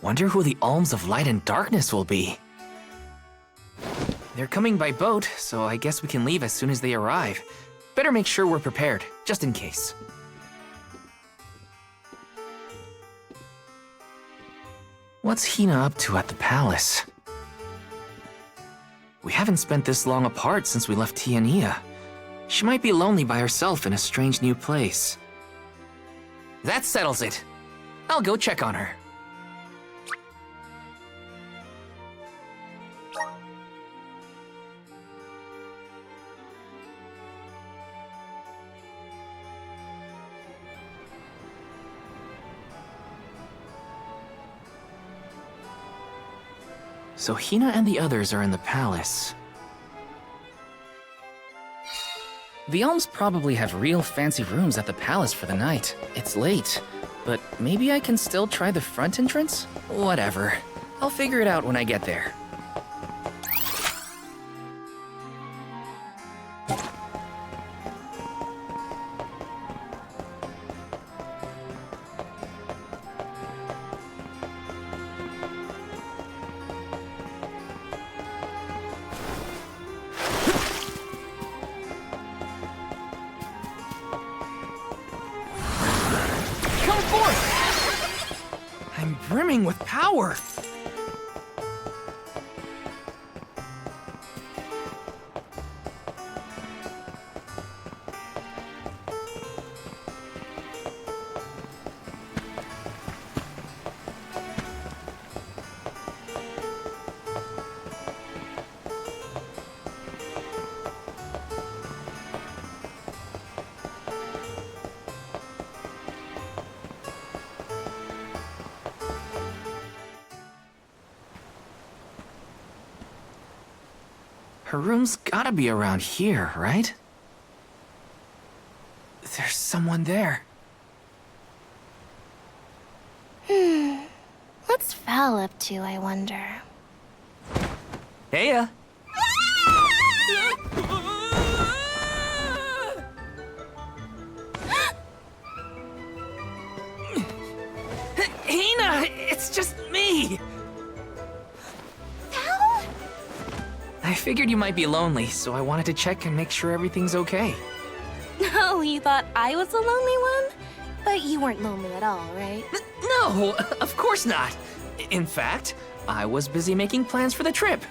Wonder who the Alms of Light and Darkness will be. They're coming by boat, so I guess we can leave as soon as they arrive. Better make sure we're prepared, just in case. What's Hina up to at the palace? We haven't spent this long apart since we left Tiania. She might be lonely by herself in a strange new place. That settles it. I'll go check on her. So Hina and the others are in the palace. The Alms probably have real fancy rooms at the palace for the night. It's late, but maybe I can still try the front entrance? Whatever. I'll figure it out when I get there. I'm brimming with power! Her room's gotta be around here, right? There's someone there. What's Val up to, I wonder? Heya! Hina! It's just me! I figured you might be lonely, so I wanted to check and make sure everything's okay. No, you thought I was the lonely one? But you weren't lonely at all, right? No, of course not. In fact, I was busy making plans for the trip.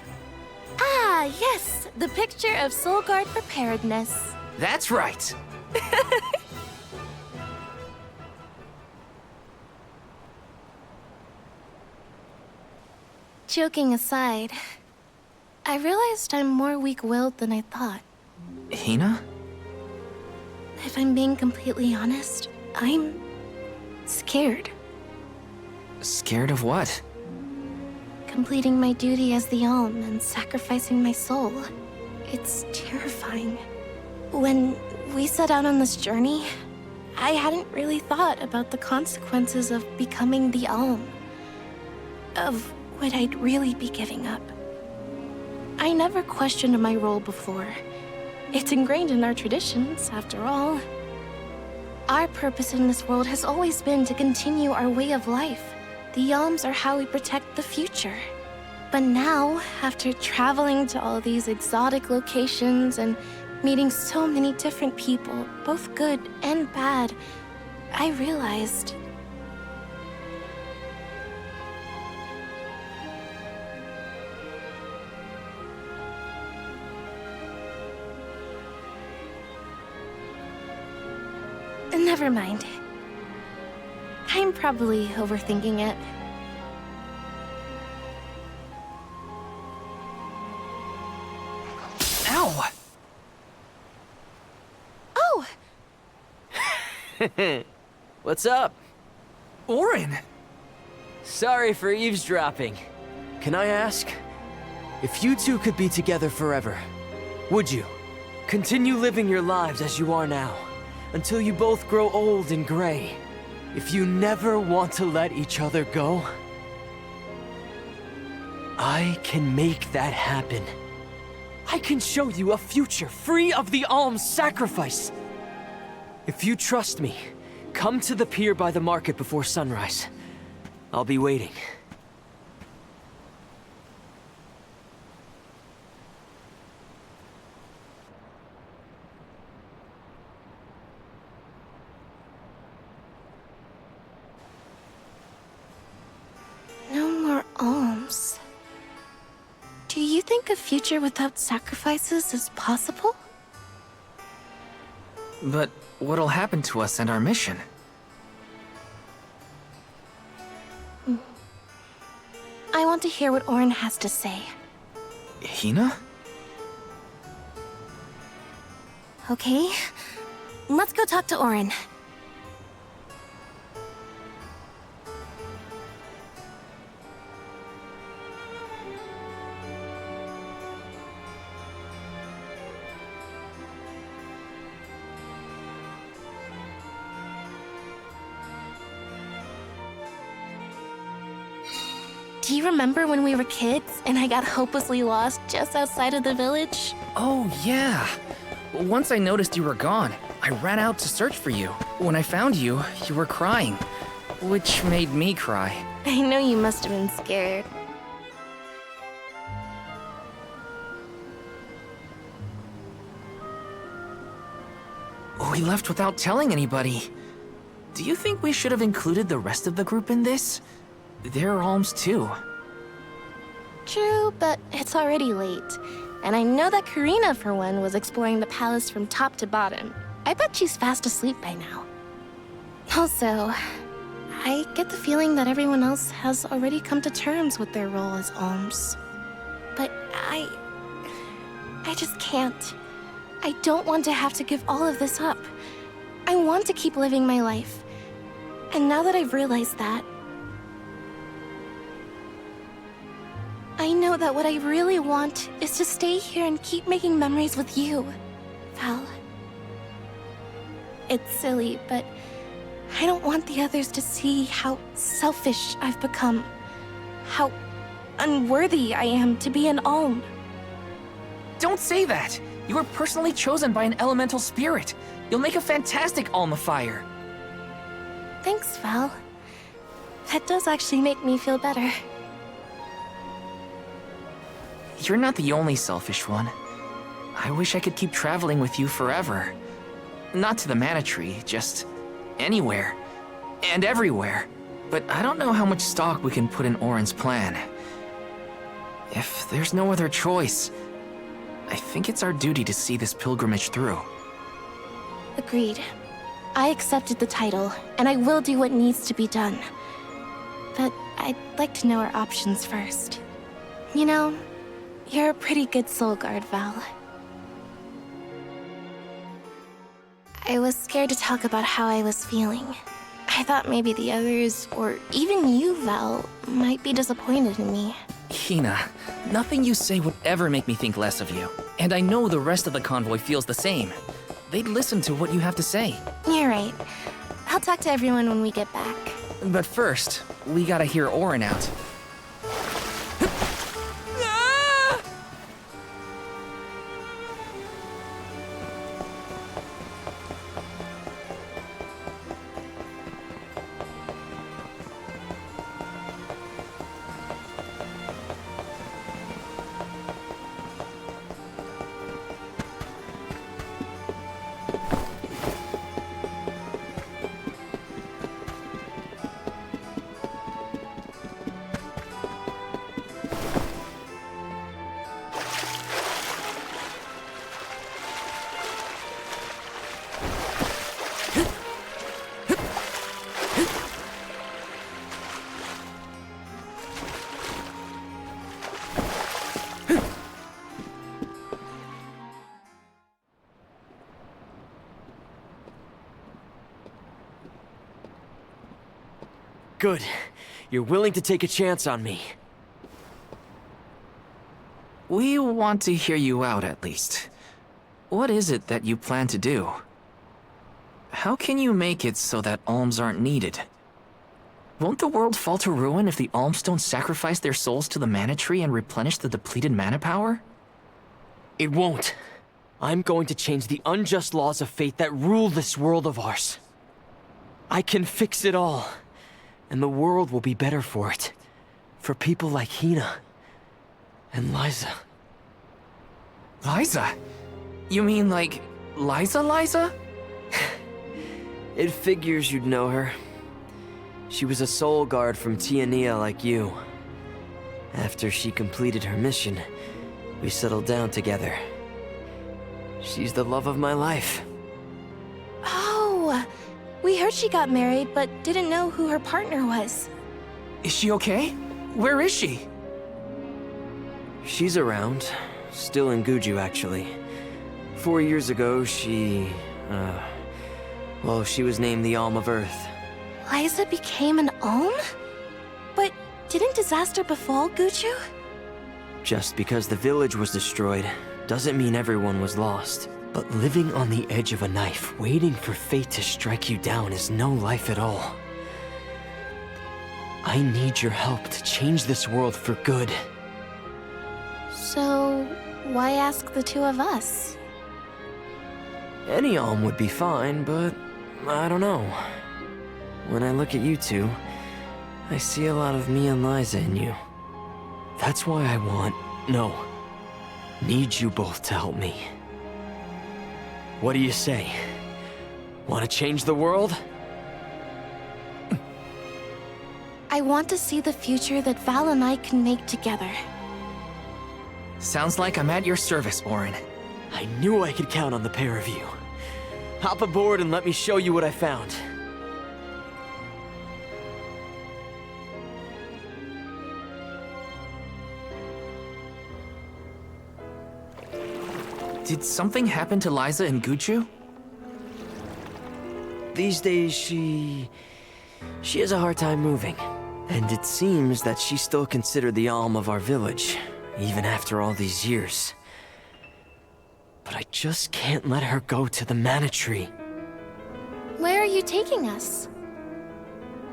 Ah, yes, the picture of Soul Guard preparedness. That's right. Joking aside, I realized I'm more weak-willed than I thought. Hina? If I'm being completely honest, I'm scared. Scared of what? Completing my duty as the Alm and sacrificing my soul. It's terrifying. When we set out on this journey, I hadn't really thought about the consequences of becoming the Alm. Of what I'd really be giving up. I never questioned my role before. It's ingrained in our traditions, after all. Our purpose in this world has always been to continue our way of life. The Alms are how we protect the future. But now, after traveling to all these exotic locations and meeting so many different people, both good and bad, I realized... Never mind. I'm probably overthinking it. Ow! Oh! What's up? Orin! Sorry for eavesdropping. Can I ask? If you two could be together forever, would you? Continue living your lives as you are now, until you both grow old and gray. If you never want to let each other go, I can make that happen. I can show you a future free of the Alm's sacrifice. If you trust me, come to the pier by the market before sunrise. I'll be waiting. think a future without sacrifices is possible? But what'll happen to us and our mission? I want to hear what Orin has to say. Hina? Okay, let's go talk to Orin. Do you remember when we were kids and I got hopelessly lost just outside of the village? Oh, yeah. Once I noticed you were gone, I ran out to search for you. When I found you, you were crying, which made me cry. I know you must have been scared. We left without telling anybody. Do you think we should have included the rest of the group in this? They're alms too. True, but it's already late. And I know that Karina, for one, was exploring the palace from top to bottom. I bet she's fast asleep by now. Also, I get the feeling that everyone else has already come to terms with their role as alms. But I just can't. I don't want to have to give all of this up. I want to keep living my life. And now that I've realized that, I know that what I really want is to stay here and keep making memories with you, Val. It's silly, but I don't want the others to see how selfish I've become. How unworthy I am to be an alm. Don't say that! You were personally chosen by an elemental spirit. You'll make a fantastic Alma Fire. Thanks, Val. That does actually make me feel better. You're not the only selfish one. I wish I could keep traveling with you forever. Not to the Mana Tree, just anywhere. And everywhere. But I don't know how much stock we can put in Orin's plan. If there's no other choice, I think it's our duty to see this pilgrimage through. Agreed. I accepted the title, and I will do what needs to be done. But I'd like to know our options first. You know, you're a pretty good soul guard, Val. I was scared to talk about how I was feeling. I thought maybe the others, or even you, Val, might be disappointed in me. Hina, nothing you say would ever make me think less of you. And I know the rest of the convoy feels the same. They'd listen to what you have to say. You're right. I'll talk to everyone when we get back. But first, we gotta hear Orin out. Good. You're willing to take a chance on me. We want to hear you out, at least. What is it that you plan to do? How can you make it so that alms aren't needed? Won't the world fall to ruin if the alms don't sacrifice their souls to the Mana Tree and replenish the depleted mana power? It won't. I'm going to change the unjust laws of fate that rule this world of ours. I can fix it all, and the world will be better for it. For people like Hina and Liza. Liza? You mean like Liza? It figures you'd know her. She was a soul guard from Tiania like you. After she completed her mission, We settled down together. She's the love of my life. Oh, we heard she got married, but didn't know who her partner was. Is she okay? Where is she? She's around. Still in Guju, actually. 4 years ago, she was named the Alm of Earth. Liza became an Alm? But didn't disaster befall Guju? Just because the village was destroyed doesn't mean everyone was lost. But living on the edge of a knife, waiting for fate to strike you down is no life at all. I need your help to change this world for good. So, why ask the two of us? Any Alm would be fine, but I don't know. When I look at you two, I see a lot of me and Liza in you. That's why I need you both to help me. What do you say? Want to change the world? I want to see the future that Val and I can make together. Sounds like I'm at your service, Orin. I knew I could count on the pair of you. Hop aboard and let me show you what I found. Did something happen to Liza and Guchu? These days, she has a hard time moving. And it seems that she's still considered the Alm of our village, even after all these years. But I just can't let her go to the Mana Tree. Where are you taking us?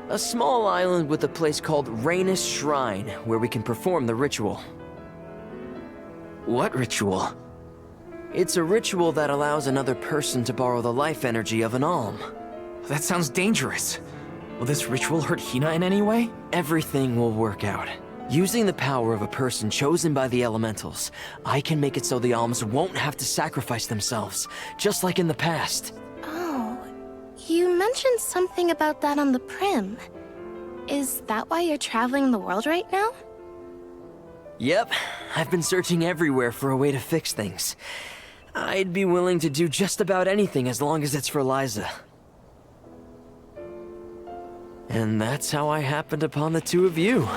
A small island with a place called Rainus Shrine, where we can perform the ritual. What ritual? It's a ritual that allows another person to borrow the life energy of an Alm. That sounds dangerous. Will this ritual hurt Hina in any way? Everything will work out. Using the power of a person chosen by the elementals, I can make it so the Alms won't have to sacrifice themselves, just like in the past. Oh, you mentioned something about that on the Prim. Is that why you're traveling the world right now? Yep, I've been searching everywhere for a way to fix things. I'd be willing to do just about anything as long as it's for Liza. And that's how I happened upon the two of you.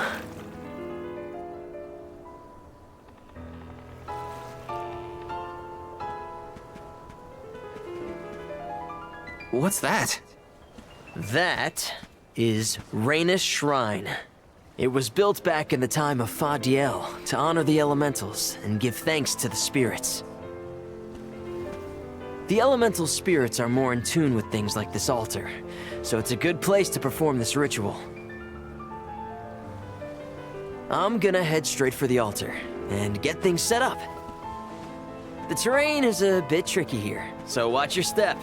What's that? That is Rainus Shrine. It was built back in the time of Fadiel to honor the elementals and give thanks to the spirits. The elemental spirits are more in tune with things like this altar, so it's a good place to perform this ritual. I'm gonna head straight for the altar and get things set up. The terrain is a bit tricky here, so watch your step.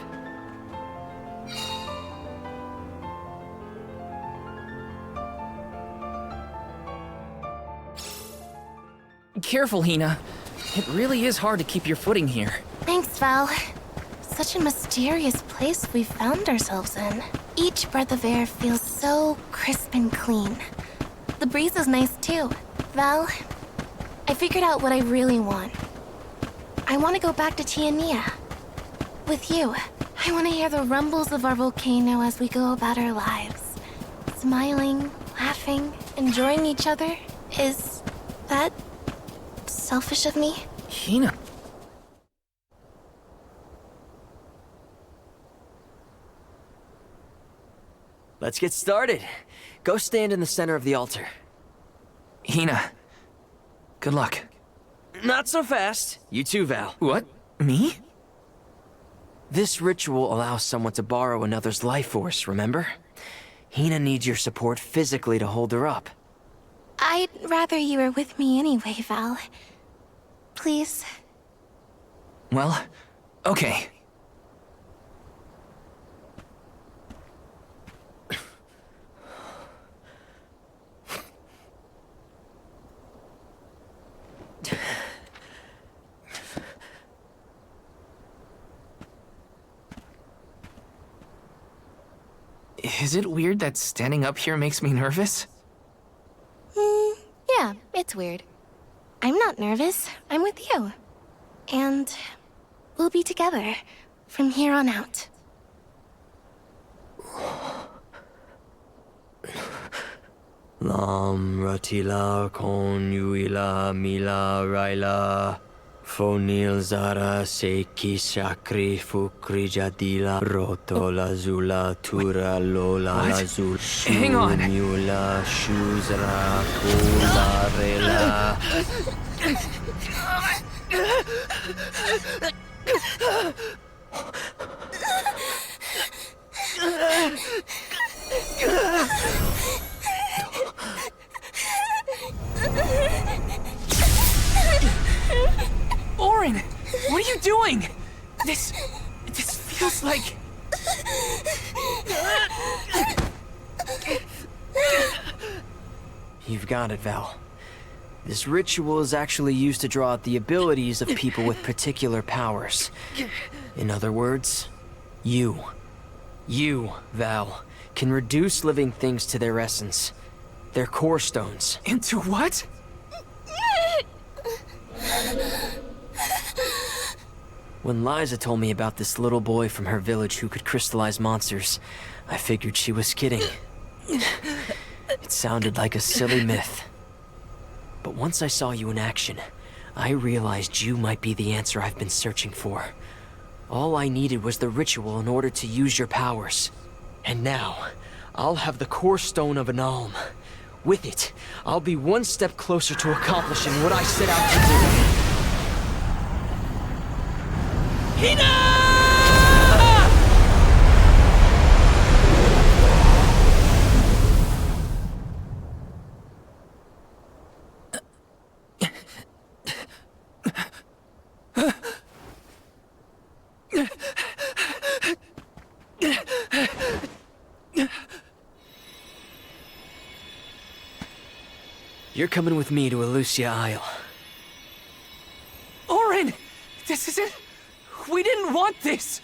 Careful, Hina. It really is hard to keep your footing here. Thanks, Val. Such a mysterious place we've found ourselves in. Each breath of air feels so crisp and clean. The breeze is nice too. Val, I figured out what I really want. I want to go back to Tiania. With you. I want to hear the rumbles of our volcano as we go about our lives. Smiling, laughing, enjoying each other. Is that selfish of me? Hina. Let's get started. Go stand in the center of the altar. Hina. Good luck. Not so fast. You too, Val. What? Me? This ritual allows someone to borrow another's life force, remember? Hina needs your support physically to hold her up. I'd rather you were with me anyway, Val. Please. Well, okay. Is it weird that standing up here makes me nervous? Yeah, it's weird. I'm not nervous. I'm with you. And we'll be together from here on out. Lam ratila kon yuila mila raila fonil zara seki shakri fukri jadila roto lazula tura lola lazul Hang on. mula shuzra kula rela. Orin, what are you doing? This feels like... You've got it, Val. This ritual is actually used to draw out the abilities of people with particular powers. In other words, you, Val, can reduce living things to their essence, their core stones. Into what? When Liza told me about this little boy from her village who could crystallize monsters, I figured she was kidding. It sounded like a silly myth. But once I saw you in action, I realized you might be the answer I've been searching for. All I needed was the ritual in order to use your powers. And now, I'll have the core stone of an alm. With it, I'll be one step closer to accomplishing what I set out to do. Hina! You're coming with me to Elusia Isle. Orin! This isn't... We didn't want this!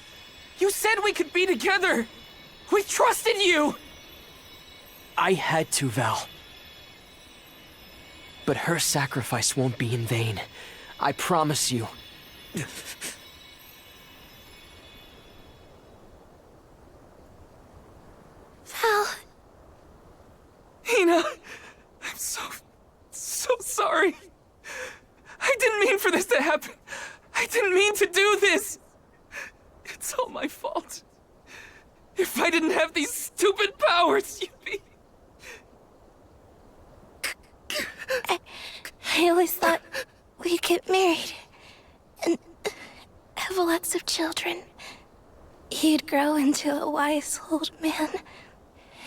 You said we could be together! We trusted you! I had to, Val. But her sacrifice won't be in vain. I promise you. Val. Hina, I'm so sorry. I didn't mean for this to happen. I didn't mean to do this. It's all my fault. If I didn't have these stupid powers, you'd be... I always thought we'd get married and have lots of children. You'd grow into a wise old man,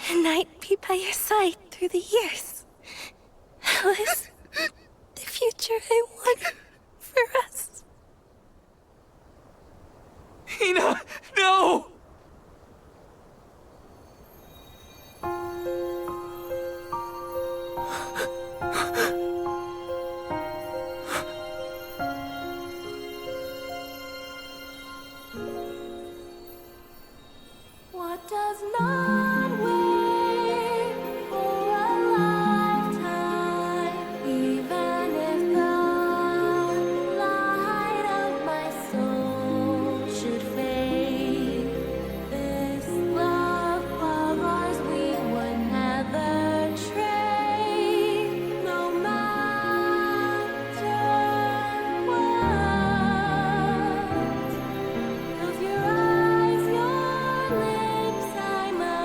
and I'd be by your side through the years. That was the future I wanted for us. Hina, no! What does not wait for a lifetime, even if the light of my soul should fade? This love of ours we would never trade, no matter what. Close your eyes, your lips, I must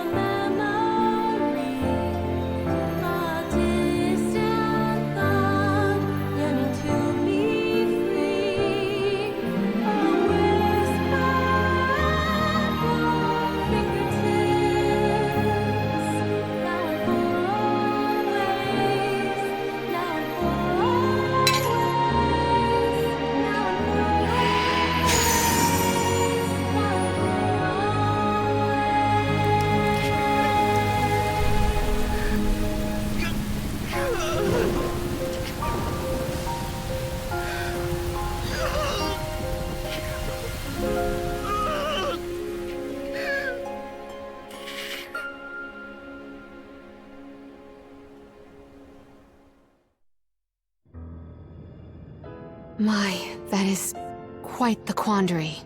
My, that is quite the quandary.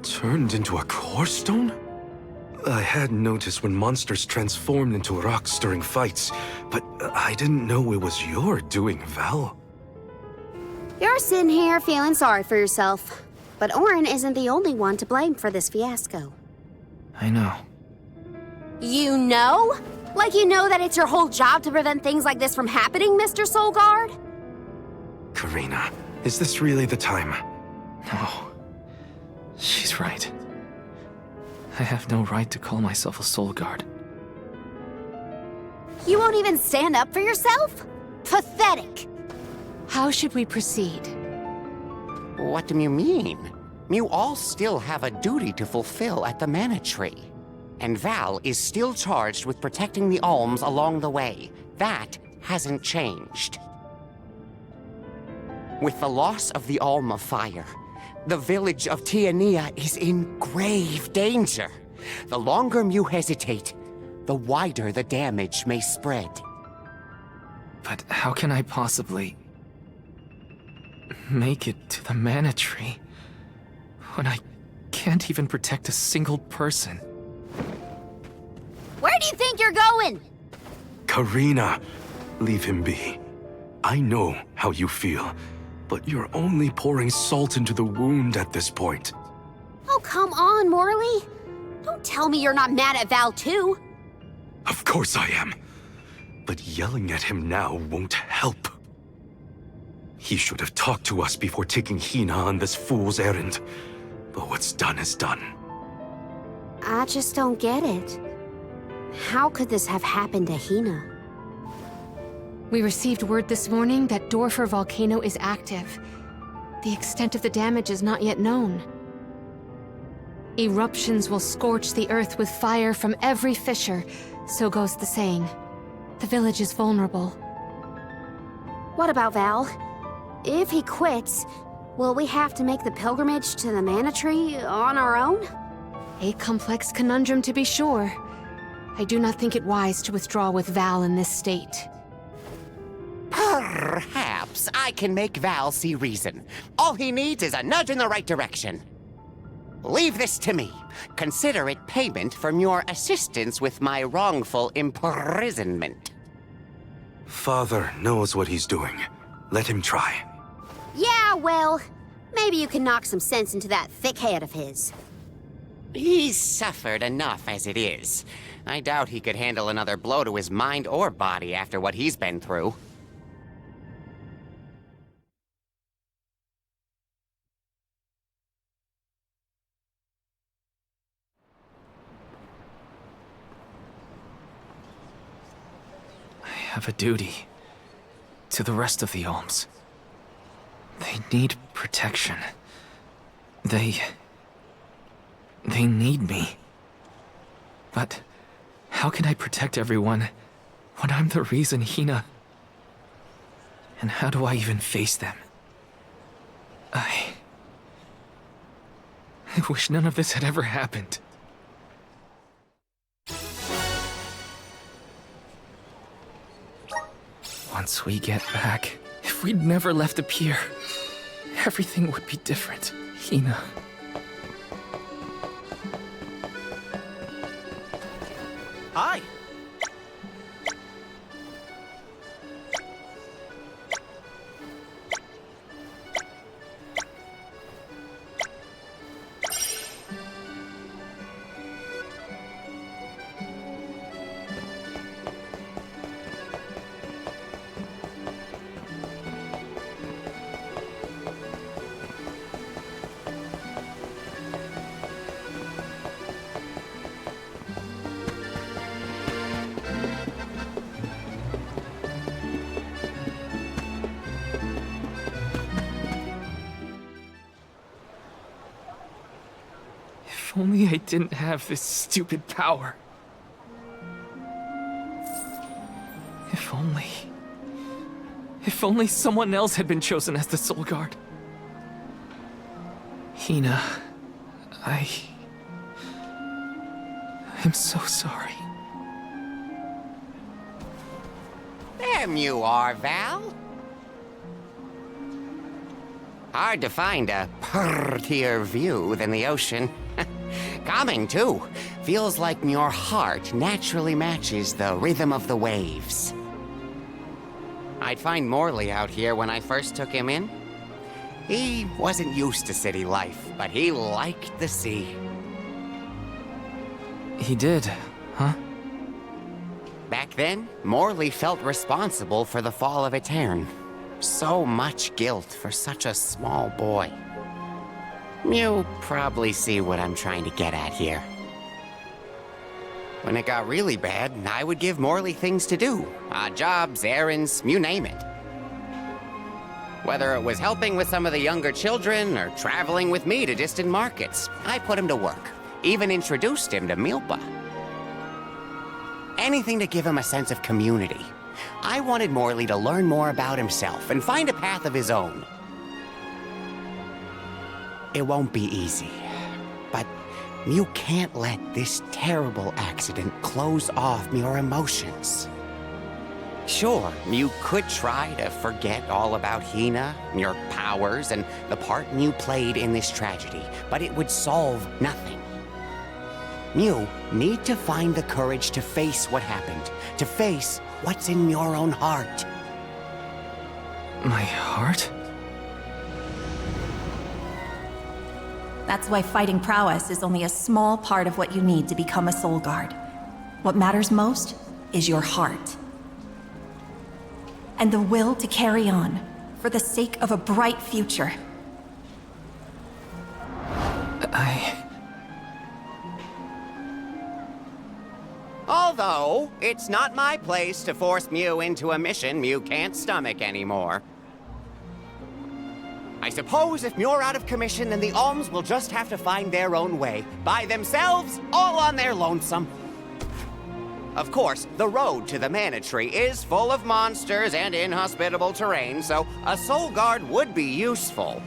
Turned into a core stone? I had noticed when monsters transformed into rocks during fights, but I didn't know it was your doing, Val. You're sitting here feeling sorry for yourself. But Orin isn't the only one to blame for this fiasco. I know. You know? Like you know that it's your whole job to prevent things like this from happening, Mr. Soulguard? Karina, is this really the time? No. She's right. I have no right to call myself a soul guard. You won't even stand up for yourself? Pathetic! How should we proceed? What do you mean? You all still have a duty to fulfill at the Mana Tree. And Val is still charged with protecting the alms along the way. That hasn't changed. With the loss of the Alm of Fire, the village of Tiania is in grave danger. The longer you hesitate, the wider the damage may spread. But how can I possibly make it to the Mana Tree when I can't even protect a single person? Where do you think you're going? Karina, leave him be. I know how you feel, but you're only pouring salt into the wound at this point. Oh, come on, Morley. Don't tell me you're not mad at Val, too. Of course I am. But yelling at him now won't help. He should have talked to us before taking Hina on this fool's errand. But what's done is done. I just don't get it. How could this have happened to Hina? We received word this morning that Dorfer Volcano is active. The extent of the damage is not yet known. Eruptions will scorch the earth with fire from every fissure, so goes the saying. The village is vulnerable. What about Val? If he quits, will we have to make the pilgrimage to the Mana Tree on our own? A complex conundrum to be sure. I do not think it wise to withdraw with Val in this state. Perhaps I can make Val see reason. All he needs is a nudge in the right direction. Leave this to me. Consider it payment from your assistance with my wrongful imprisonment. Father knows what he's doing. Let him try. Yeah, well, maybe you can knock some sense into that thick head of his. He's suffered enough as it is. I doubt he could handle another blow to his mind or body after what he's been through. I have a duty to the rest of the alms. They need protection. They need me. But how can I protect everyone when I'm the reason Hina... And how do I even face them? I wish none of this had ever happened. Once we get back, if we'd never left the pier, everything would be different. Hina. Hi. If only I didn't have this stupid power. If only someone else had been chosen as the Soul Guard. Hina, I'm so sorry. There you are, Val. Hard to find a prettier view than the ocean. Calming, too. Feels like your heart naturally matches the rhythm of the waves. I'd find Morley out here when I first took him in. He wasn't used to city life, but he liked the sea. He did, huh? Back then, Morley felt responsible for the fall of Etern. So much guilt for such a small boy. You probably see what I'm trying to get at here. When it got really bad, I would give Morley things to do. Odd jobs, errands, you name it. Whether it was helping with some of the younger children or traveling with me to distant markets, I put him to work. Even introduced him to Milpa. Anything to give him a sense of community. I wanted Morley to learn more about himself and find a path of his own. It won't be easy, but you can't let this terrible accident close off your emotions. Sure, you could try to forget all about Hina, your powers, and the part you played in this tragedy, but it would solve nothing. You need to find the courage to face what happened, to face what's in your own heart. My heart? That's why fighting prowess is only a small part of what you need to become a soul guard. What matters most is your heart. And the will to carry on, for the sake of a bright future. Although, it's not my place to force Mew into a mission Mew can't stomach anymore. I suppose if Mew're out of commission, then the Alms will just have to find their own way. By themselves, all on their lonesome. Of course, the road to the Mana Tree is full of monsters and inhospitable terrain, so a Soul Guard would be useful.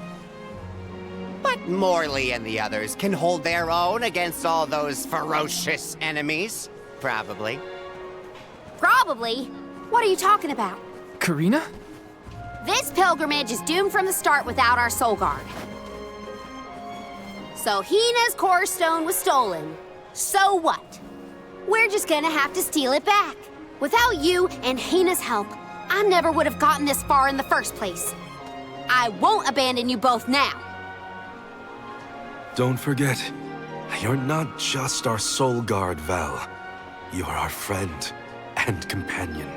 But Morley and the others can hold their own against all those ferocious enemies. Probably. Probably? What are you talking about? Karina? This pilgrimage is doomed from the start without our Soul Guard. So Hina's core stone was stolen. So what? We're just gonna have to steal it back. Without you and Hina's help, I never would have gotten this far in the first place. I won't abandon you both now. Don't forget, you're not just our soul guard, Val. You're our friend and companion.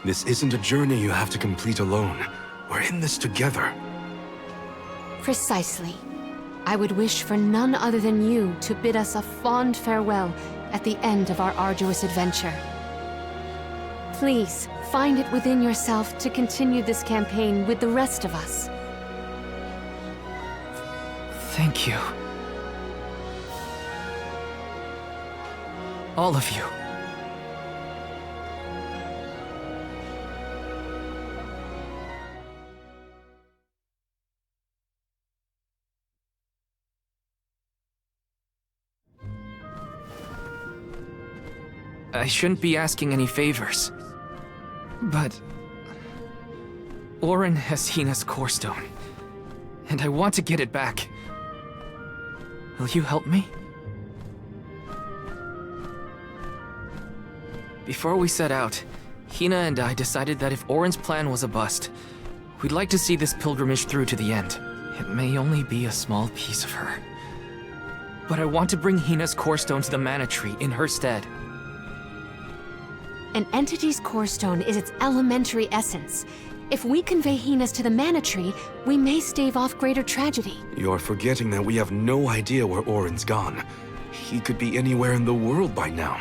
This isn't a journey you have to complete alone. We're in this together. Precisely. I would wish for none other than you to bid us a fond farewell at the end of our arduous adventure. Please, find it within yourself to continue this campaign with the rest of us. Thank you. All of you. I shouldn't be asking any favors, but Orin has Hina's core stone, and I want to get it back. Will you help me? Before we set out, Hina and I decided that if Orin's plan was a bust, we'd like to see this pilgrimage through to the end. It may only be a small piece of her, but I want to bring Hina's core stone to the Mana Tree in her stead. An entity's core stone is its elementary essence. If we convey Hina's to the Mana Tree, we may stave off greater tragedy. You're forgetting that we have no idea where Orin's gone. He could be anywhere in the world by now.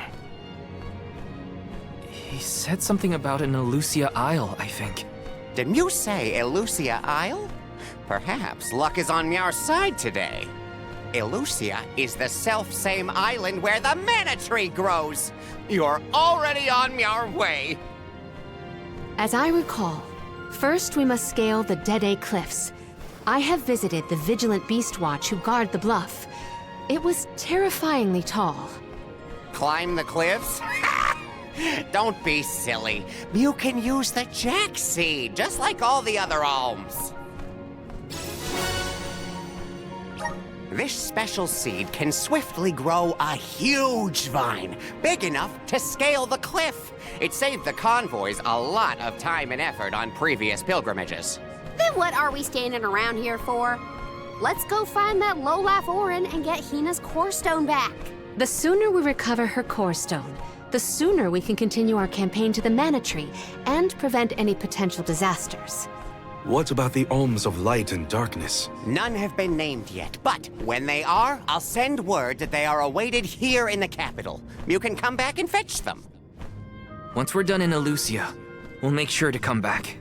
He said something about an Elusia Isle, I think. Did you say Elusia Isle? Perhaps luck is on your side today. Elusia is the self-same island where the Mana Tree grows. You're already on your way. As I recall, first we must scale the Dede Cliffs. I have visited the Vigilant Beast Watch who guard the bluff. It was terrifyingly tall. Climb the cliffs? Don't be silly. You can use the Jack Seed, just like all the other alms. This special seed can swiftly grow a huge vine, big enough to scale the cliff. It saved the convoys a lot of time and effort on previous pilgrimages. Then what are we standing around here for? Let's go find that lowlife Orin and get Hina's core stone back. The sooner we recover her core stone, the sooner we can continue our campaign to the Mana Tree and prevent any potential disasters. What about the alms of light and darkness? None have been named yet, but when they are, I'll send word that they are awaited here in the capital. You can come back and fetch them. Once we're done in Elusia, we'll make sure to come back.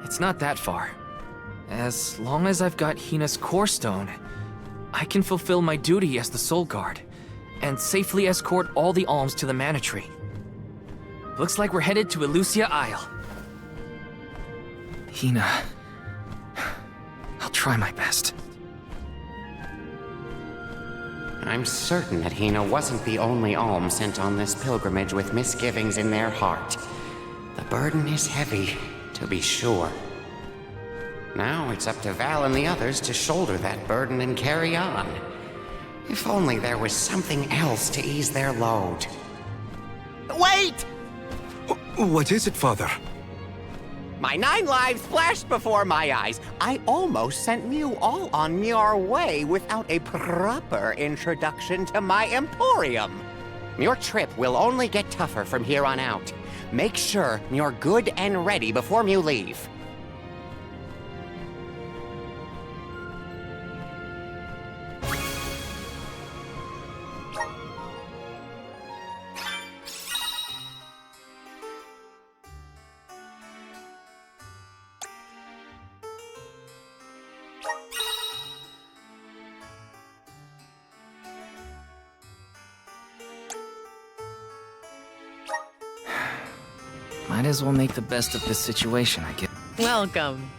It's not that far. As long as I've got Hina's core stone, I can fulfill my duty as the Soul Guard and safely escort all the alms to the Mana Tree. Looks like we're headed to Elusia Isle. Hina, I'll try my best. I'm certain that Hina wasn't the only alm sent on this pilgrimage with misgivings in their heart. The burden is heavy, to be sure. Now it's up to Val and the others to shoulder that burden and carry on. If only there was something else to ease their load. Wait! What is it, Father? My 9 lives flashed before my eyes. I almost sent you all on your way without a proper introduction to my emporium. Your trip will only get tougher from here on out. Make sure you're good and ready before you leave. Might as well make the best of this situation, I guess. Welcome.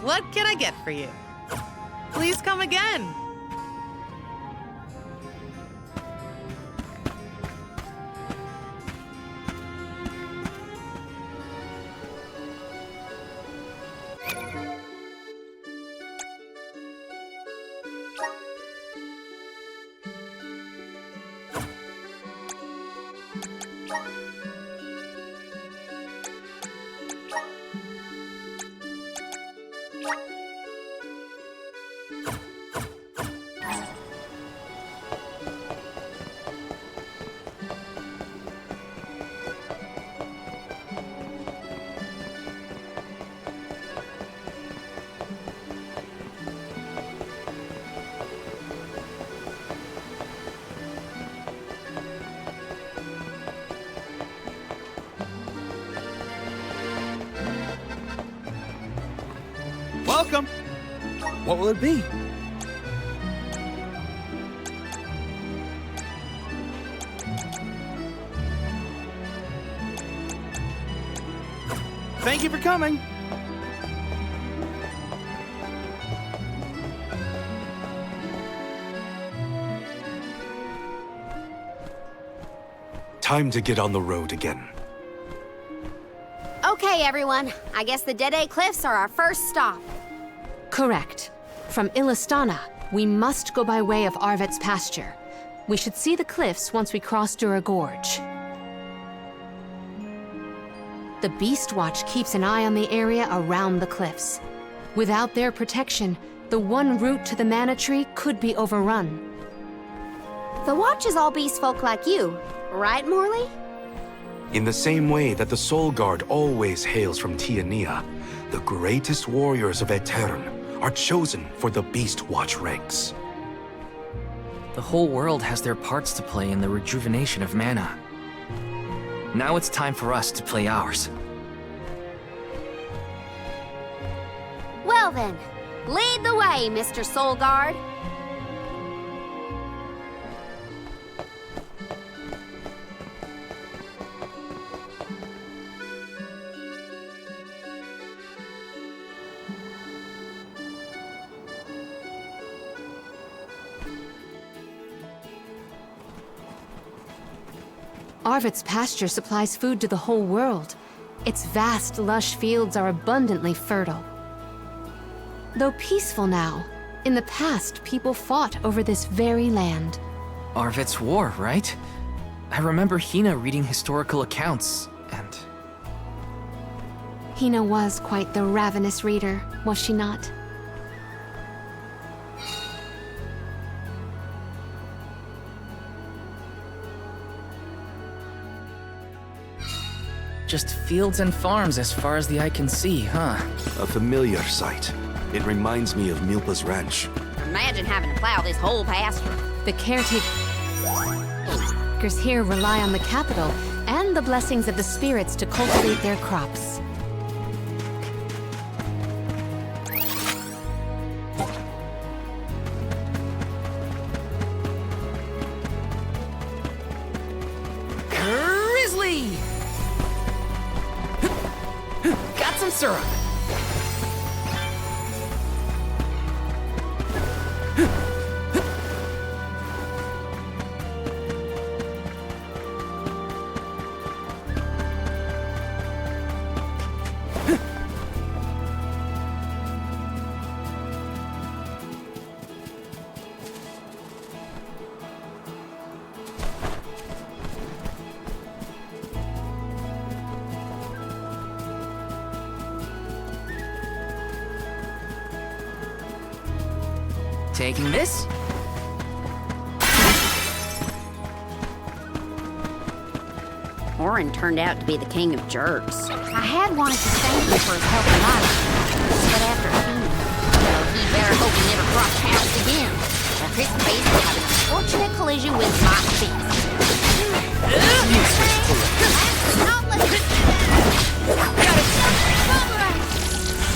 What can I get for you? Please come again. Welcome! What will it be? Thank you for coming! Time to get on the road again. Okay, everyone. I guess the Dead Cliffs are our first stop. Correct. From Illistana, we must go by way of Arvet's pasture. We should see the cliffs once we cross Dura Gorge. The Beast Watch keeps an eye on the area around the cliffs. Without their protection, the one route to the Mana Tree could be overrun. The Watch is all beast folk like you, right, Morley? In the same way that the Soul Guard always hails from Tiania, the greatest warriors of Aetern are chosen for the Beast Watch ranks. The whole world has their parts to play in the rejuvenation of mana. Now it's time for us to play ours. Well then, lead the way, Mr. Soul Guard. Arvid's pasture supplies food to the whole world. Its vast, lush fields are abundantly fertile. Though peaceful now, in the past people fought over this very land. Arvid's war, right? I remember Hina reading historical accounts, and... Hina was quite the ravenous reader, was she not? Just fields and farms as far as the eye can see, huh? A familiar sight. It reminds me of Milpa's ranch. Imagine having to plow this whole pasture. The caretakers here rely on the capital and the blessings of the spirits to cultivate their crops. Grizzly! Got some syrup. Taking this? Orin turned out to be the king of jerks. I had wanted to thank him for his help in life, but after Hina, well, he better hope he never cross paths again. Or his face will have an unfortunate collision with my fist.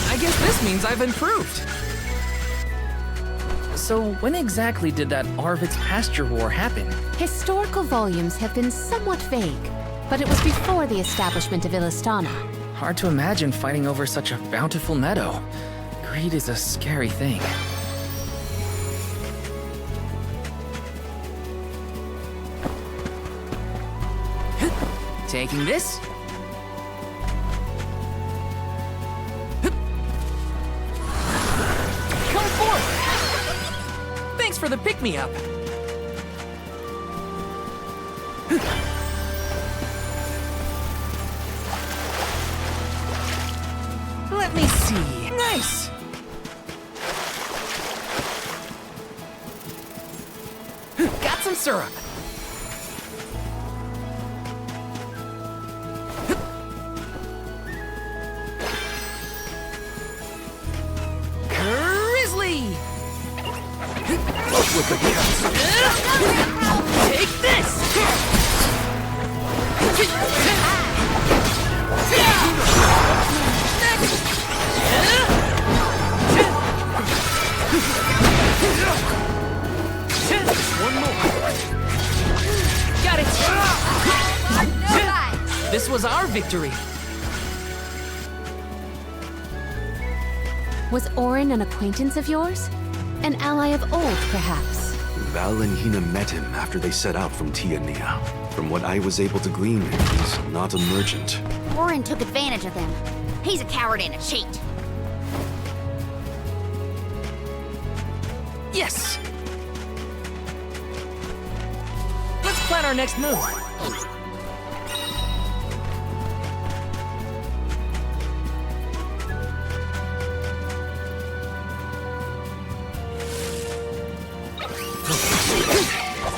I guess this means I've improved. So when exactly did that Arvid's pasture war happen? Historical volumes have been somewhat vague, but it was before the establishment of Illistana. Hard to imagine fighting over such a bountiful meadow. Greed is a scary thing. Taking this? Come forth! Thanks for the pick-me-up. Let me see. Nice! Got some syrup. Grizzly! Up with the cats. Take this! One more. Got it! This was our victory. Was Orin an acquaintance of yours? An ally of old, perhaps? Val and Hina met him after they set out from Tiania. From what I was able to glean, he's not a merchant. Orin took advantage of them. He's a coward and a cheat. Yes! Let's plan our next move.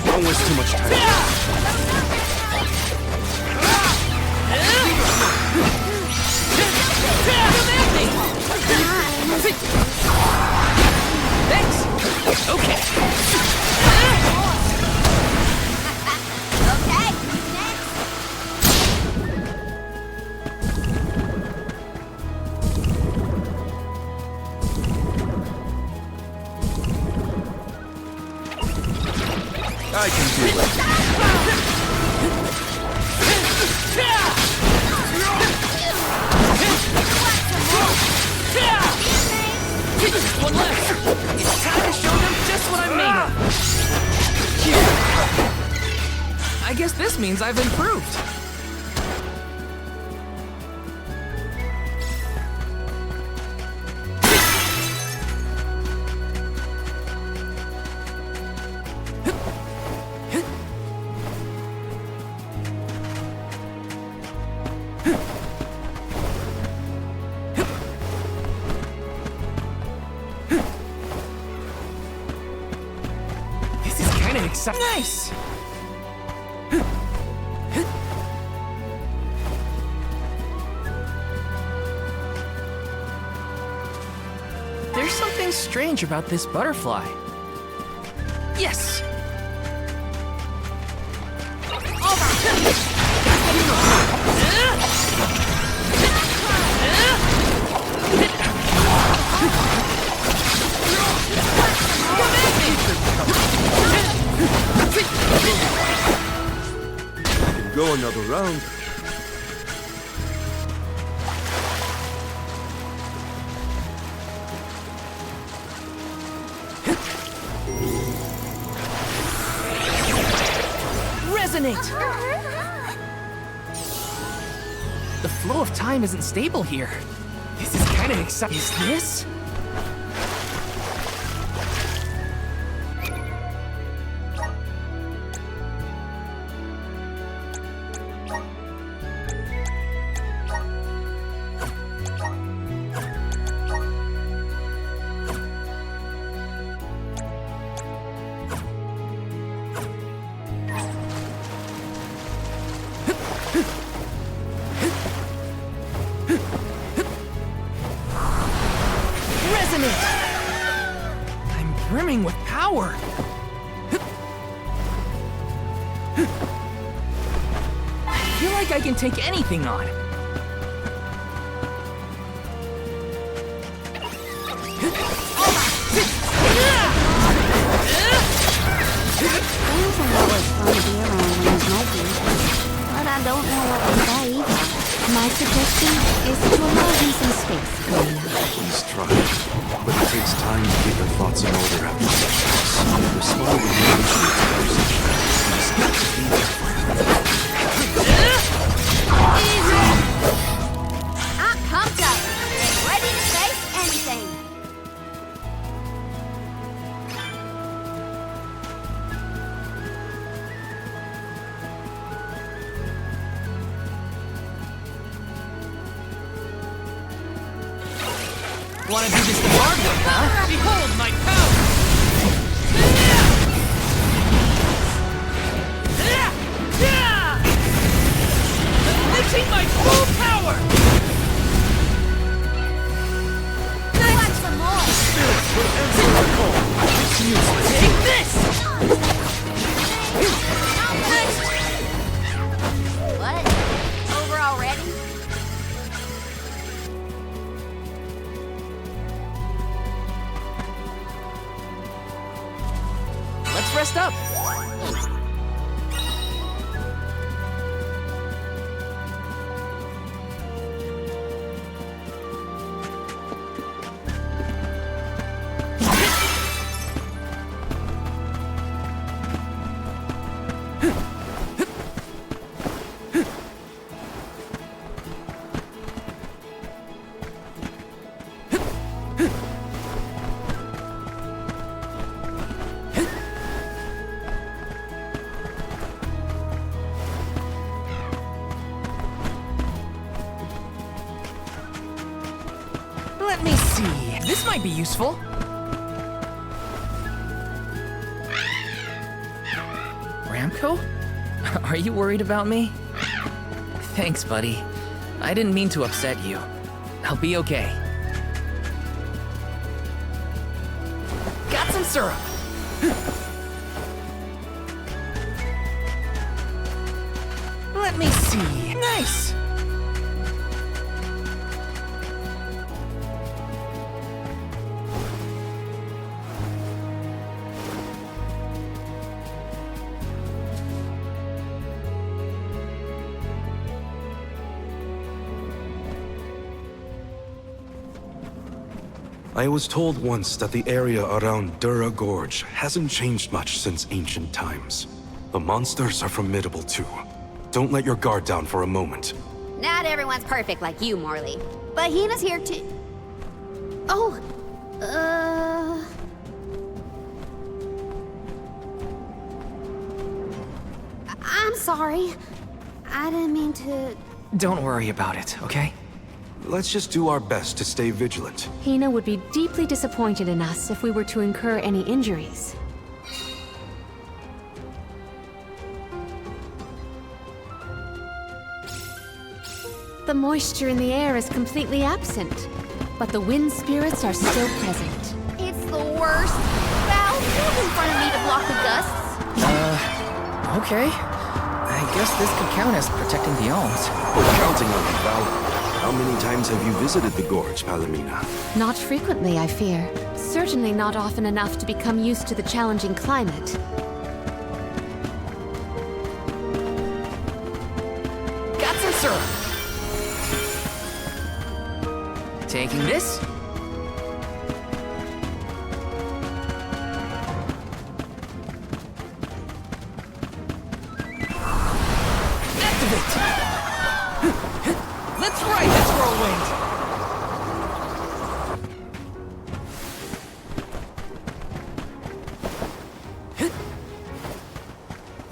Don't waste too much time. I can do it. One left. It's time to show them just what I'm made of. I guess this means I've improved. Nice! There's something strange about this butterfly. Yes! Go another round. Resonate! The flow of time isn't stable here. This is kind of exciting. Is this? I'm brimming with power. I feel like I can take anything on. But I don't know what to say. My suggestion is to allow him some space, Karina. He's trying, but it takes time to get your thoughts in order after success. Respond when you initiate conversation. He's got to be there for you. I'm pumped up and ready to face anything. Wanna do this the hard way, huh? Behold my power! Unleashing my full power! Want some more? Take this! What? Over already? Let's rest up. Let me see. This might be useful. Ramco? Are you worried about me? Thanks, buddy. I didn't mean to upset you. I'll be okay. Got some syrup. Let me see. Nice! I was told once that the area around Dura Gorge hasn't changed much since ancient times. The monsters are formidable too. Don't let your guard down for a moment. Not everyone's perfect like you, Morley. But Hina's here too. Oh, I'm sorry. I didn't mean to... Don't worry about it, okay? Let's just do our best to stay vigilant. Hina would be deeply disappointed in us if we were to incur any injuries. The moisture in the air is completely absent, but the wind spirits are still present. It's the worst. Val, move in front of me to block the gusts. Okay. I guess this could count as protecting the alms. We're counting on you, Val. How many times have you visited the gorge, Palomina? Not frequently, I fear. Certainly not often enough to become used to the challenging climate. Got some syrup. Taking this. Activate. Let's ride this whirlwind.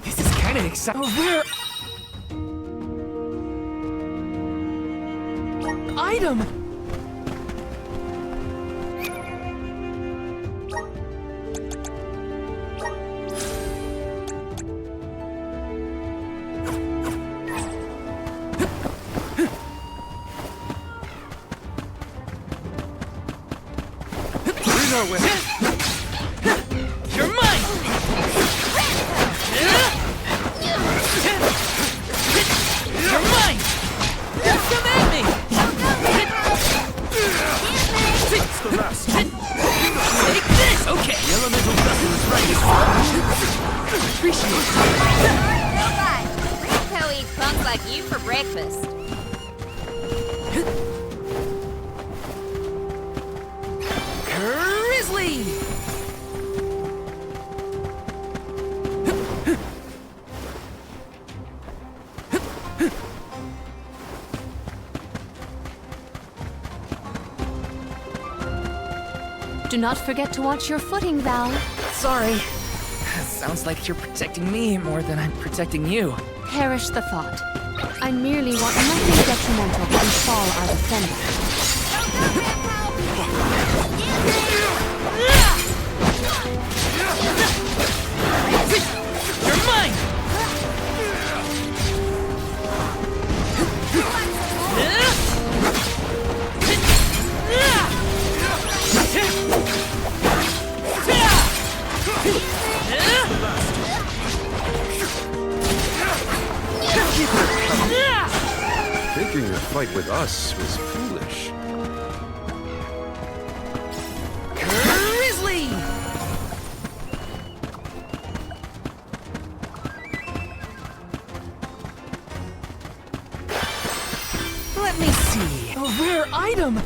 This is kind of exciting. Where? Item. You're mine! You're mine! Come at me! Take this! Okay! The elemental vessel is ready. Appreciate it. Nobody. Rico eats punks like you for breakfast. Grizzly! Do not forget to watch your footing, Val. Sorry. Sounds like you're protecting me more than I'm protecting you. Perish the thought. I merely want nothing detrimental to befall our defender. You're mine! Thinking a fight with us was foolish. Grizzly! Let me see. A rare item!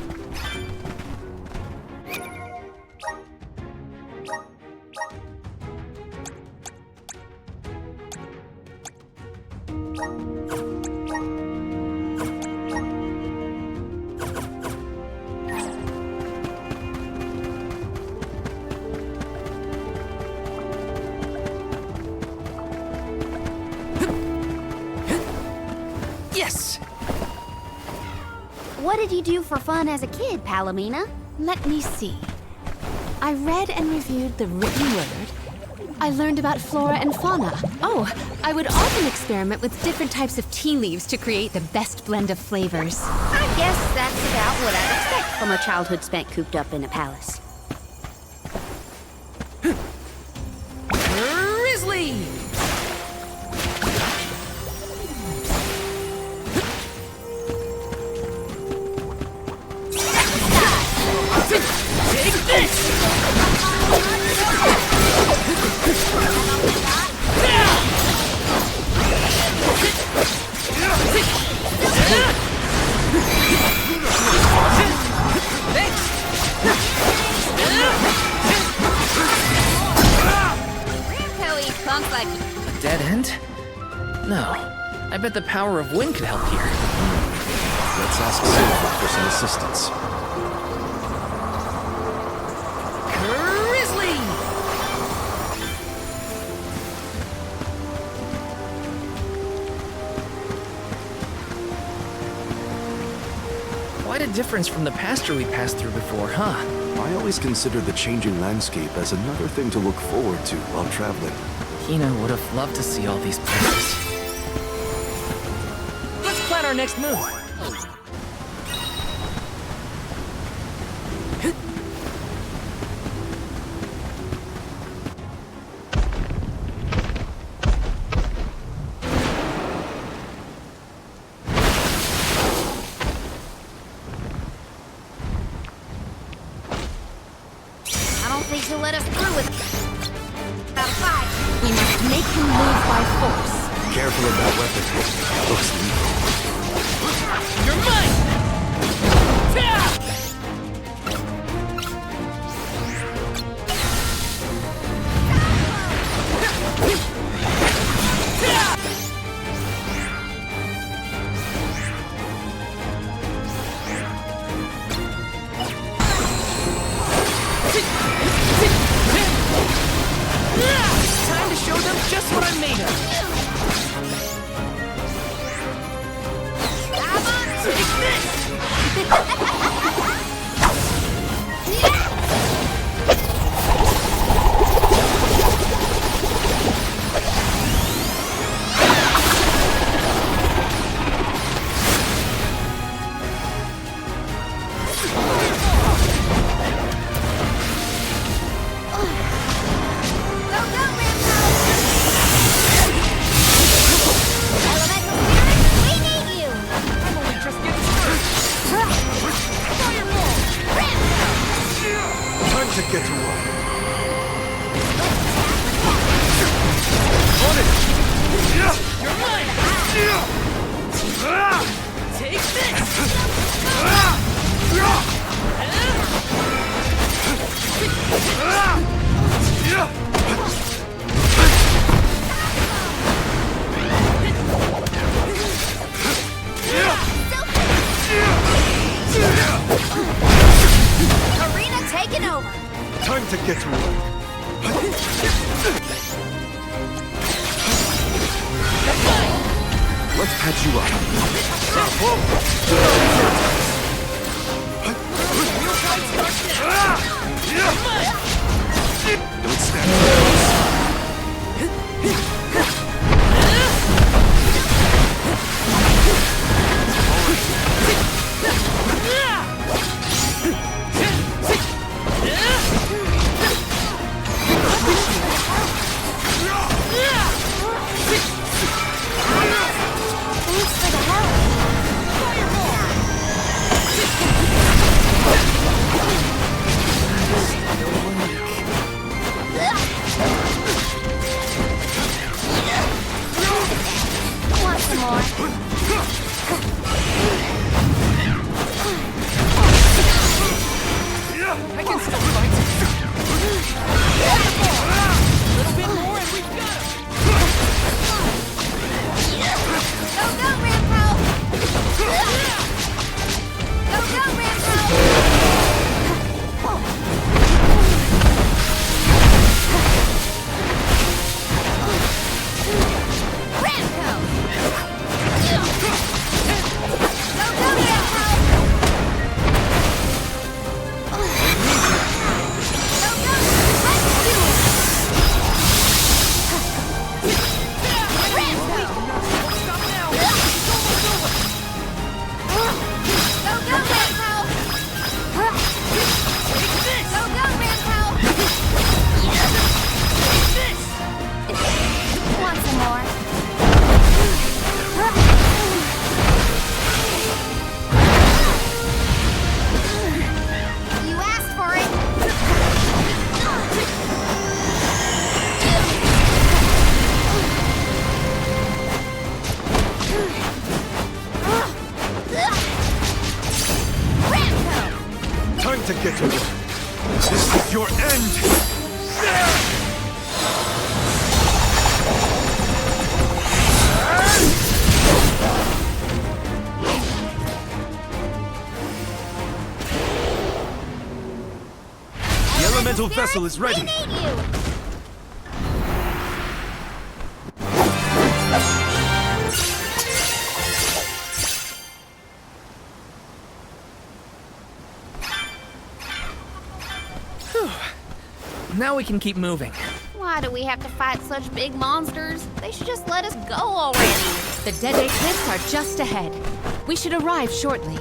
Yes! What did you do for fun as a kid, Palomina? Let me see. I read and reviewed the written word. I learned about flora and fauna. Oh, I would often experiment with different types of tea leaves to create the best blend of flavors. I guess that's about what I'd expect from a childhood spent cooped up in a palace. Grizzly! Take this! Thanks! I bet the power of wind could help here. Let's ask Silver for some assistance. Grizzly! Quite a difference from the pasture we passed through before, huh? I always consider the changing landscape as another thing to look forward to while traveling. Hina would have loved to see all these places. Let's plan our next move. I don't think he'll let us through with that fight. We must make him move by force. Careful of that weapon. Looks lethal. You're mine! Time to show them just what I'm made of. Take this! Time to get to work. On it! You're mine! Take this! Arena taking over. Time to get to work. Let's patch you up. Don't stand Thanks for the help. Want some more? I can still fight. A little bit more and we've got him. Go, go, Rampo! Go, go, Rampo! Rampo! Go, go, Rampo! Go, go, let's do it! Rampo! Stop now. Go, go, Rampo! Go, go, Rampo! Want some more? You asked for it! Rampo! Time to get to work. This is your end. elemental vessel is ready. We need you! Now we can keep moving. Why do we have to fight such big monsters? They should just let us go already. The Dead Day cliffs are just ahead. We should arrive shortly.